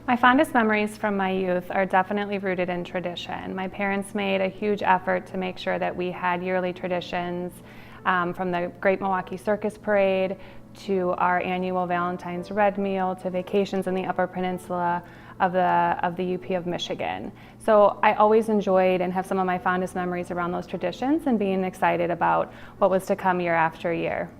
My fondest memories from my youth are definitely rooted in tradition. My parents made a huge effort to make sure that we had yearly traditions, from the Great Milwaukee Circus Parade to our annual Valentine's Red Meal to vacations in the Upper Peninsula of the UP of Michigan. So I always enjoyed and have some of my fondest memories around those traditions and being excited about what was to come year after year.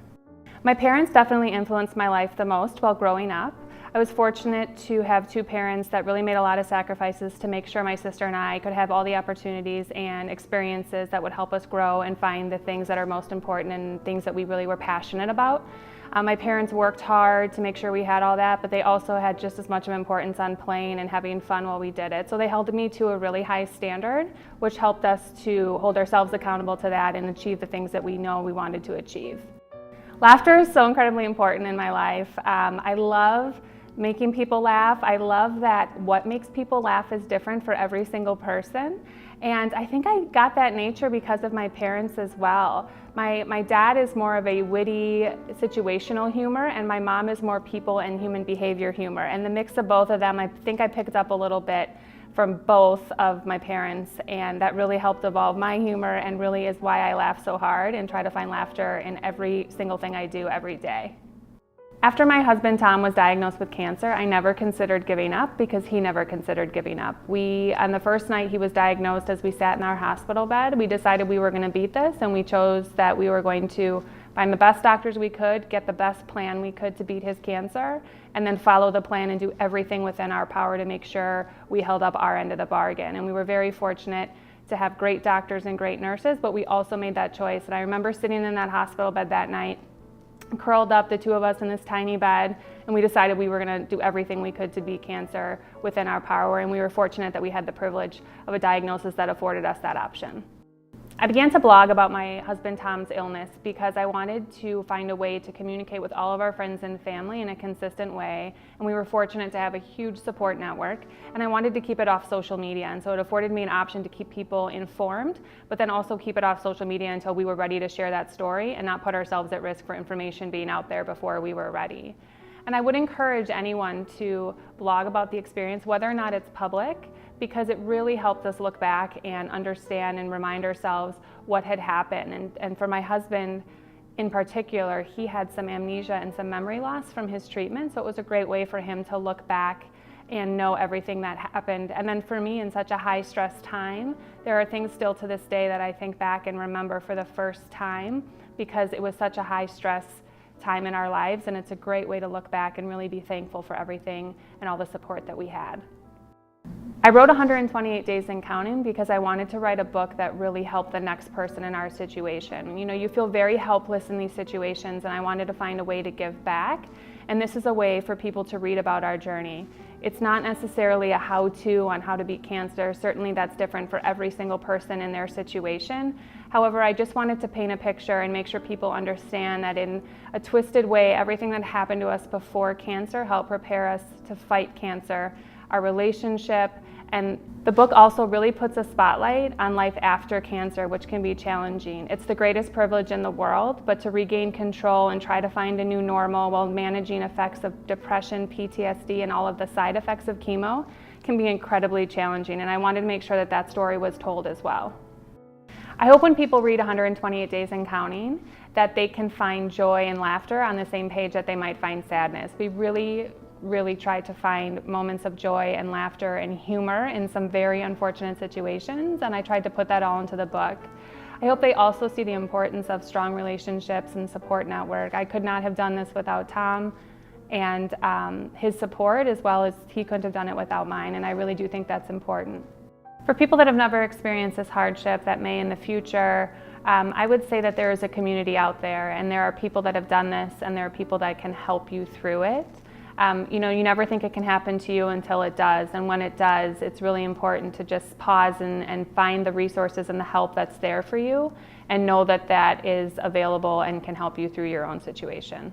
My parents definitely influenced my life the most while growing up. I was fortunate to have two parents that really made a lot of sacrifices to make sure my sister and I could have all the opportunities and experiences that would help us grow and find the things that are most important and things that we really were passionate about. My parents worked hard to make sure we had all that, but they also had just as much of importance on playing and having fun while we did it. So they held me to a really high standard, which helped us to hold ourselves accountable to that and achieve the things that we know we wanted to achieve. Laughter is so incredibly important in my life. I love making people laugh. I love that what makes people laugh is different for every single person. And I think I got that nature because of my parents as well. My dad is more of a witty, situational humor, and my mom is more people and human behavior humor. And the mix of both of them, I think I picked up a little bit from both of my parents, and that really helped evolve my humor and really is why I laugh so hard and try to find laughter in every single thing I do every day. After my husband Tom was diagnosed with cancer, I never considered giving up because he never considered giving up. On the first night he was diagnosed, as we sat in our hospital bed, we decided we were going to beat this, and we chose that we were going to find the best doctors we could, get the best plan we could to beat his cancer, and then follow the plan and do everything within our power to make sure we held up our end of the bargain. And we were very fortunate to have great doctors and great nurses, but we also made that choice. And I remember sitting in that hospital bed that night, curled up, the two of us in this tiny bed, and we decided we were going to do everything we could to beat cancer within our power, and we were fortunate that we had the privilege of a diagnosis that afforded us that option. I began to blog about my husband Tom's illness because I wanted to find a way to communicate with all of our friends and family in a consistent way, and we were fortunate to have a huge support network, and I wanted to keep it off social media, and so it afforded me an option to keep people informed, but then also keep it off social media until we were ready to share that story and not put ourselves at risk for information being out there before we were ready. And I would encourage anyone to blog about the experience, whether or not it's public, because it really helped us look back and understand and remind ourselves what had happened. And for my husband in particular, he had some amnesia and some memory loss from his treatment, so it was a great way for him to look back and know everything that happened. And then for me, in such a high stress time, there are things still to this day that I think back and remember for the first time because it was such a high stress time in our lives, and it's a great way to look back and really be thankful for everything and all the support that we had. I wrote 128 Days and Counting because I wanted to write a book that really helped the next person in our situation. You know, you feel very helpless in these situations, and I wanted to find a way to give back, and this is a way for people to read about our journey. It's not necessarily a how-to on how to beat cancer. Certainly that's different for every single person in their situation. However, I just wanted to paint a picture and make sure people understand that in a twisted way, everything that happened to us before cancer helped prepare us to fight cancer, our relationship, and the book also really puts a spotlight on life after cancer, which can be challenging. It's the greatest privilege in the world, but to regain control and try to find a new normal while managing effects of depression, PTSD, and all of the side effects of chemo can be incredibly challenging, and I wanted to make sure that that story was told as well. I hope when people read 128 Days and Counting that they can find joy and laughter on the same page that they might find sadness. We really tried to find moments of joy and laughter and humor in some very unfortunate situations, and I tried to put that all into the book. I hope they also see the importance of strong relationships and support network. I could not have done this without Tom and his support, as well as he couldn't have done it without mine, and I really do think that's important. For people that have never experienced this hardship that may in the future, I would say that there is a community out there, and there are people that have done this, and there are people that can help you through it. You know, you never think it can happen to you until it does, and when it does, it's really important to just pause and find the resources and the help that's there for you, and know that that is available and can help you through your own situation.